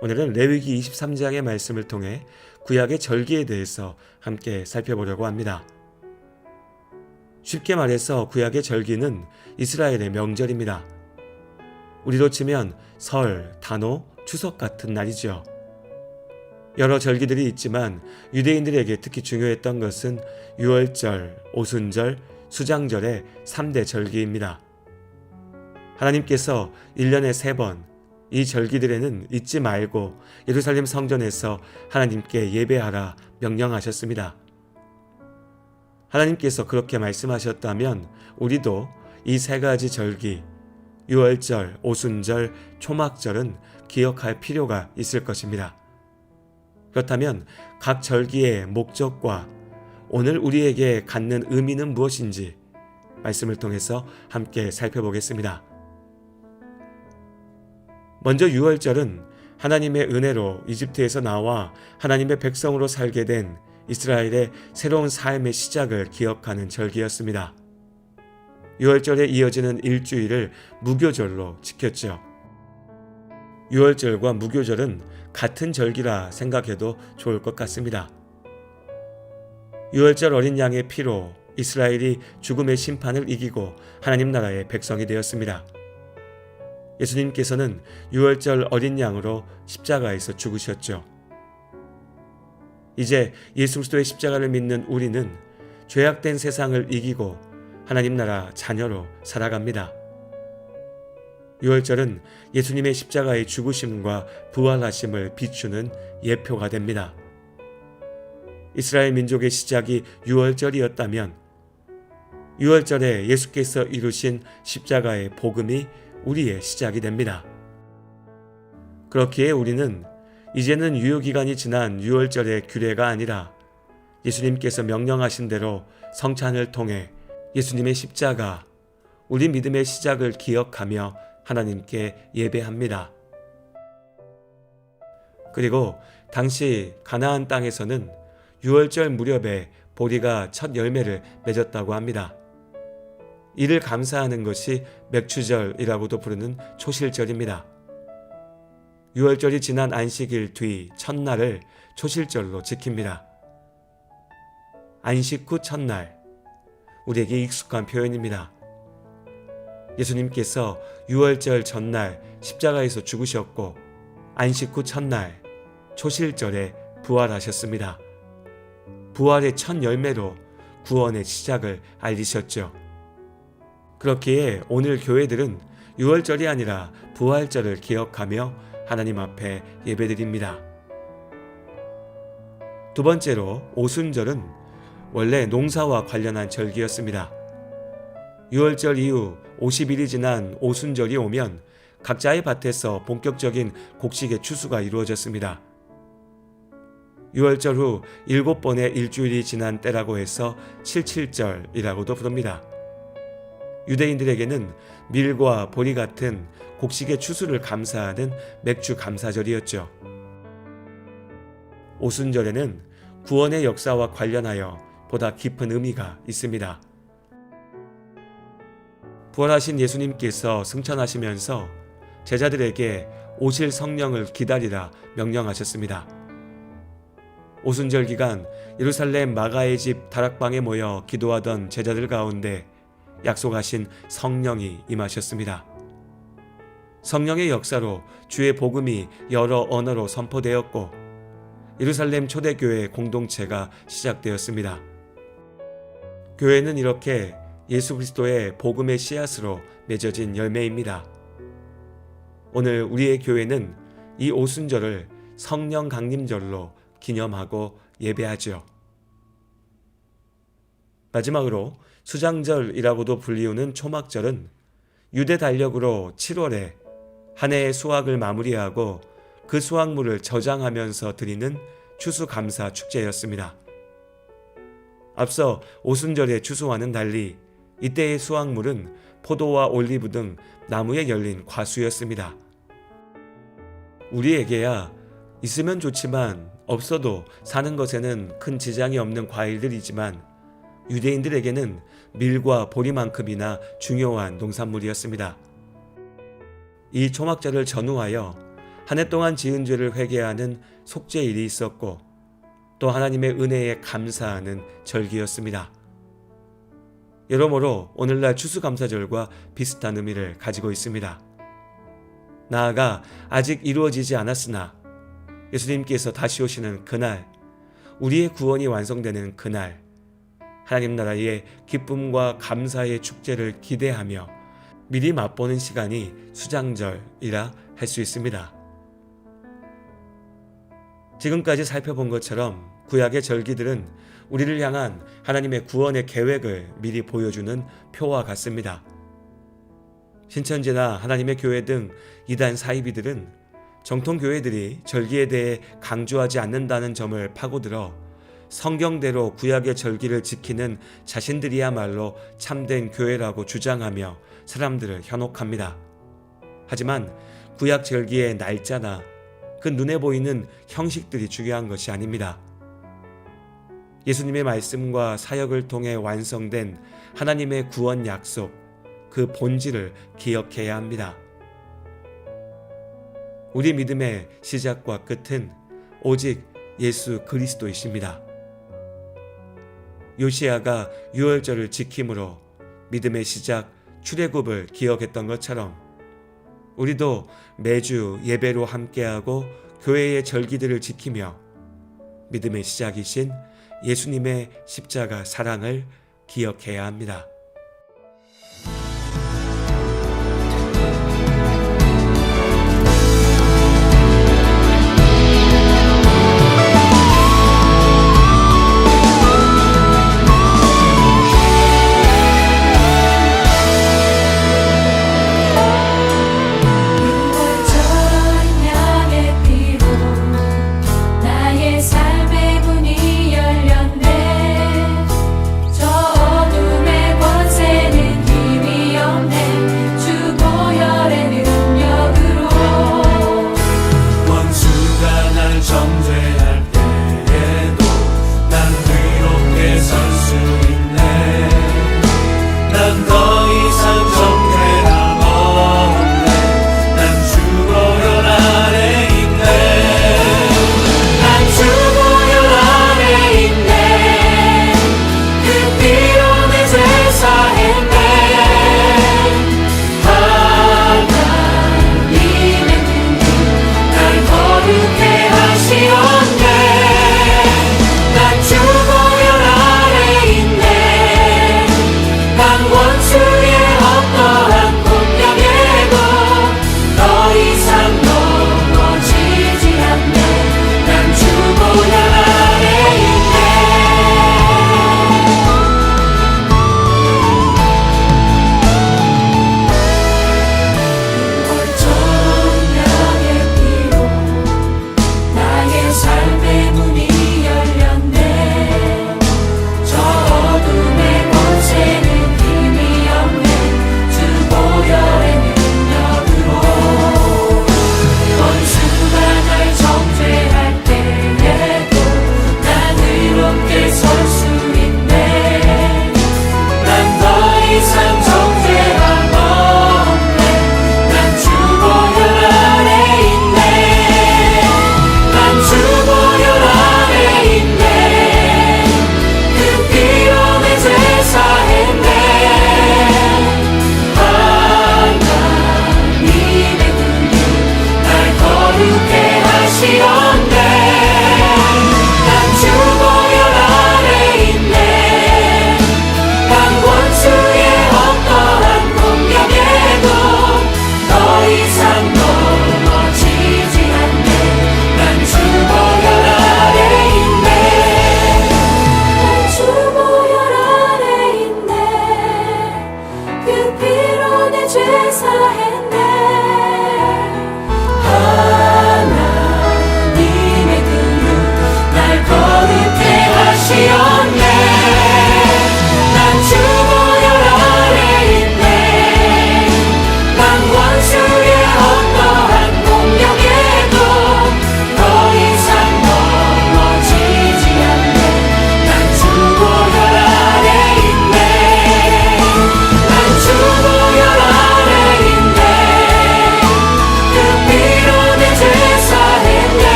오늘은 레위기 23장의 말씀을 통해 구약의 절기에 대해서 함께 살펴보려고 합니다. 쉽게 말해서 구약의 절기는 이스라엘의 명절입니다. 우리로 치면 설, 단오, 추석 같은 날이죠. 여러 절기들이 있지만 유대인들에게 특히 중요했던 것은 유월절, 오순절, 수장절의 3대 절기입니다. 하나님께서 1년에 3번 이 절기들에는 잊지 말고 예루살렘 성전에서 하나님께 예배하라 명령하셨습니다. 하나님께서 그렇게 말씀하셨다면 우리도 이 3가지 절기, 유월절, 오순절, 초막절은 기억할 필요가 있을 것입니다. 그렇다면 각 절기의 목적과 오늘 우리에게 갖는 의미는 무엇인지 말씀을 통해서 함께 살펴보겠습니다. 먼저 유월절은 하나님의 은혜로 이집트에서 나와 하나님의 백성으로 살게 된 이스라엘의 새로운 삶의 시작을 기억하는 절기였습니다. 유월절에 이어지는 일주일을 무교절로 지켰죠. 유월절과 무교절은 같은 절기라 생각해도 좋을 것 같습니다. 유월절 어린 양의 피로 이스라엘이 죽음의 심판을 이기고 하나님 나라의 백성이 되었습니다. 예수님께서는 유월절 어린 양으로 십자가에서 죽으셨죠. 이제 예수 그리스도의 십자가를 믿는 우리는 죄악된 세상을 이기고 하나님 나라 자녀로 살아갑니다. 유월절은 예수님의 십자가의 죽으심과 부활하심을 비추는 예표가 됩니다. 이스라엘 민족의 시작이 유월절이었다면 유월절에 예수께서 이루신 십자가의 복음이 우리의 시작이 됩니다. 그렇기에 우리는 이제는 유효기간이 지난 유월절의 규례가 아니라 예수님께서 명령하신 대로 성찬을 통해 예수님의 십자가, 우리 믿음의 시작을 기억하며 하나님께 예배합니다. 그리고 당시 가나안 땅에서는 유월절 무렵에 보리가 첫 열매를 맺었다고 합니다. 이를 감사하는 것이 맥추절이라고도 부르는 초실절입니다. 유월절이 지난 안식일 뒤 첫날을 초실절로 지킵니다. 안식 후 첫날, 우리에게 익숙한 표현입니다. 예수님께서 유월절 전날 십자가에서 죽으셨고 안식 후 첫날 초실절에 부활하셨습니다. 부활의 첫 열매로 구원의 시작을 알리셨죠. 그렇기에 오늘 교회들은 유월절이 아니라 부활절을 기억하며 하나님 앞에 예배드립니다. 두 번째로 오순절은 원래 농사와 관련한 절기였습니다. 유월절 이후 50일이 지난 오순절이 오면 각자의 밭에서 본격적인 곡식의 추수가 이루어졌습니다. 유월절 후 7번의 일주일이 지난 때라고 해서 칠칠절이라고도 부릅니다. 유대인들에게는 밀과 보리 같은 곡식의 추수를 감사하는 맥주 감사절이었죠. 오순절에는 구원의 역사와 관련하여 보다 깊은 의미가 있습니다. 부활하신 예수님께서 승천하시면서 제자들에게 오실 성령을 기다리라 명령하셨습니다. 오순절 기간 예루살렘 마가의 집 다락방에 모여 기도하던 제자들 가운데 약속하신 성령이 임하셨습니다. 성령의 역사로 주의 복음이 여러 언어로 선포되었고 예루살렘 초대교회 공동체가 시작되었습니다. 교회는 이렇게 예수 그리스도의 복음의 씨앗으로 맺어진 열매입니다. 오늘 우리의 교회는 이 오순절을 성령 강림절로 기념하고 예배하죠. 마지막으로 수장절이라고도 불리우는 초막절은 유대 달력으로 7월에 한 해의 수확을 마무리하고 그 수확물을 저장하면서 드리는 추수감사 축제였습니다. 앞서 오순절의 추수와는 달리 이때의 수확물은 포도와 올리브 등 나무에 열린 과수였습니다. 우리에게야 있으면 좋지만 없어도 사는 것에는 큰 지장이 없는 과일들이지만 유대인들에게는 밀과 보리만큼이나 중요한 농산물이었습니다. 이 초막절을 전후하여 한 해 동안 지은 죄를 회개하는 속죄일이 있었고 또 하나님의 은혜에 감사하는 절기였습니다. 여러모로 오늘날 추수감사절과 비슷한 의미를 가지고 있습니다. 나아가 아직 이루어지지 않았으나 예수님께서 다시 오시는 그날, 우리의 구원이 완성되는 그날, 하나님 나라의 기쁨과 감사의 축제를 기대하며 미리 맛보는 시간이 수장절이라 할 수 있습니다. 지금까지 살펴본 것처럼 구약의 절기들은 우리를 향한 하나님의 구원의 계획을 미리 보여주는 표와 같습니다. 신천지나 하나님의 교회 등 이단 사이비들은 정통 교회들이 절기에 대해 강조하지 않는다는 점을 파고들어 성경대로 구약의 절기를 지키는 자신들이야말로 참된 교회라고 주장하며 사람들을 현혹합니다. 하지만 구약 절기의 날짜나 그 눈에 보이는 형식들이 중요한 것이 아닙니다. 예수님의 말씀과 사역을 통해 완성된 하나님의 구원 약속, 그 본질을 기억해야 합니다. 우리 믿음의 시작과 끝은 오직 예수 그리스도이십니다. 요시야가 유월절을 지킴으로 믿음의 시작 출애굽을 기억했던 것처럼 우리도 매주 예배로 함께하고 교회의 절기들을 지키며 믿음의 시작이신 예수님의 십자가 사랑을 기억해야 합니다.